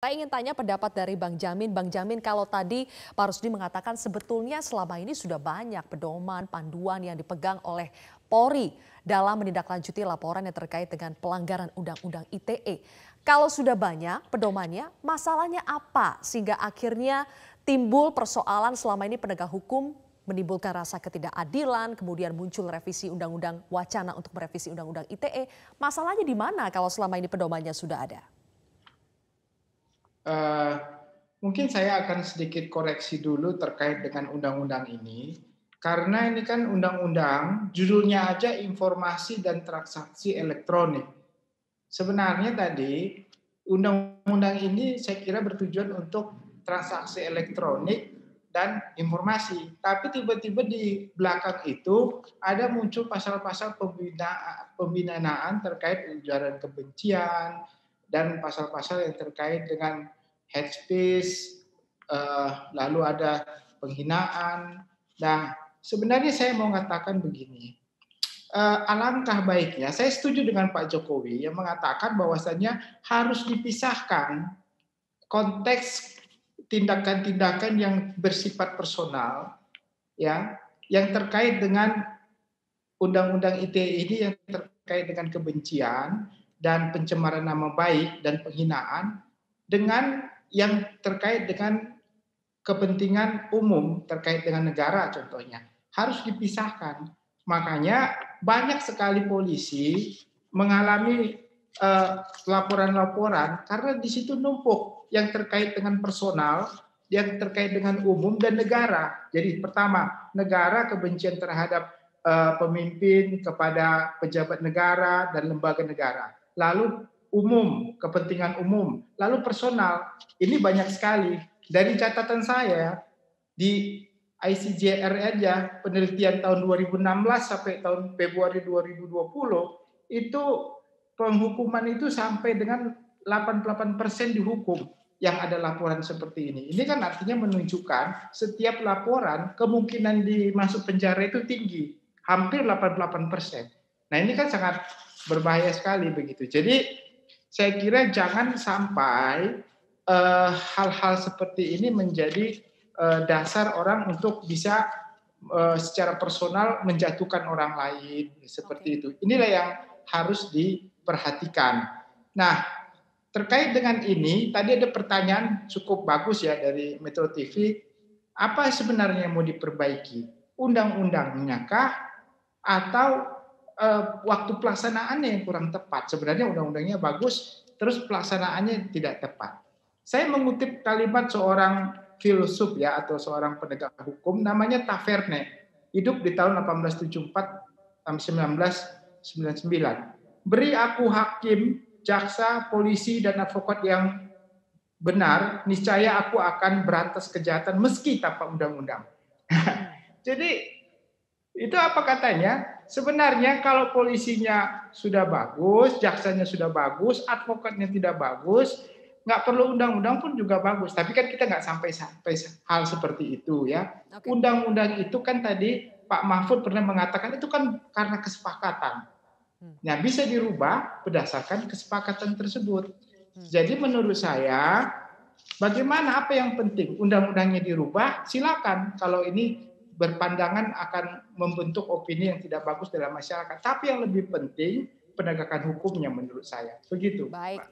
Saya ingin tanya pendapat dari Bang Jamin. Bang Jamin, kalau tadi Pak Rusdi mengatakan sebetulnya selama ini sudah banyak pedoman, panduan yang dipegang oleh Polri dalam menindaklanjuti laporan yang terkait dengan pelanggaran Undang-Undang ITE. Kalau sudah banyak pedomannya, masalahnya apa sehingga akhirnya timbul persoalan selama ini penegak hukum menimbulkan rasa ketidakadilan, kemudian muncul revisi Undang-Undang, wacana untuk merevisi Undang-Undang ITE. Masalahnya di mana kalau selama ini pedomannya sudah ada? Eh, Mungkin saya akan sedikit koreksi dulu terkait dengan undang-undang ini, karena ini kan undang-undang, judulnya aja informasi dan transaksi elektronik. Sebenarnya tadi undang-undang ini saya kira bertujuan untuk transaksi elektronik dan informasi. Tapi tiba-tiba di belakang itu ada muncul pasal-pasal pembinaan terkait ujaran kebencian dan pasal-pasal yang terkait dengan hate speech, lalu ada penghinaan. Nah, sebenarnya saya mau mengatakan begini, alangkah baiknya, saya setuju dengan Pak Jokowi yang mengatakan bahwasannya harus dipisahkan konteks tindakan-tindakan yang bersifat personal, ya, yang terkait dengan Undang-Undang ITE ini yang terkait dengan kebencian dan pencemaran nama baik dan penghinaan dengan yang terkait dengan kepentingan umum terkait dengan negara contohnya. Harus dipisahkan. Makanya banyak sekali polisi mengalami laporan-laporan karena di situ numpuk yang terkait dengan personal, yang terkait dengan umum dan negara. Jadi pertama, negara, kebencian terhadap pemimpin, kepada pejabat negara dan lembaga negara. Lalu umum, kepentingan umum, lalu personal. Ini banyak sekali. Dari catatan saya di ICJR aja penelitian tahun 2016 sampai tahun Februari 2020 itu penghukuman itu sampai dengan 88% dihukum yang ada laporan seperti ini. Ini kan artinya menunjukkan setiap laporan kemungkinan dimasuk penjara itu tinggi, hampir 88%. Nah, ini kan sangat berbahaya sekali begitu. Jadi saya kira jangan sampai hal-hal seperti ini menjadi dasar orang untuk bisa secara personal menjatuhkan orang lain seperti Oke. itu. Inilah yang harus diperhatikan. Nah, terkait dengan ini tadi ada pertanyaan cukup bagus ya dari Metro TV. Apa sebenarnya yang mau diperbaiki? Undang-undangnya kah atau waktu pelaksanaannya yang kurang tepat? Sebenarnya undang-undangnya bagus, terus pelaksanaannya tidak tepat. Saya mengutip kalimat seorang filsuf ya atau seorang penegak hukum namanya Taverne. Hidup di tahun 1874 sampai 1999. Beri aku hakim, jaksa, polisi dan advokat yang benar, niscaya aku akan berantas kejahatan meski tanpa undang-undang. Hmm. Jadi itu apa katanya? Sebenarnya kalau polisinya sudah bagus, jaksanya sudah bagus, advokatnya tidak bagus, nggak perlu undang-undang pun juga bagus. Tapi kan kita nggak sampai hal seperti itu ya. Oke. Undang-undang itu kan tadi Pak Mahfud pernah mengatakan itu kan karena kesepakatan. Hmm. Nah, bisa dirubah berdasarkan kesepakatan tersebut. Hmm. Jadi menurut saya, bagaimana apa yang penting? Undang-undangnya dirubah, silakan. Kalau ini berpandangan akan membentuk opini yang tidak bagus dalam masyarakat. Tapi yang lebih penting penegakan hukumnya menurut saya. Begitu, Baik. Mbak.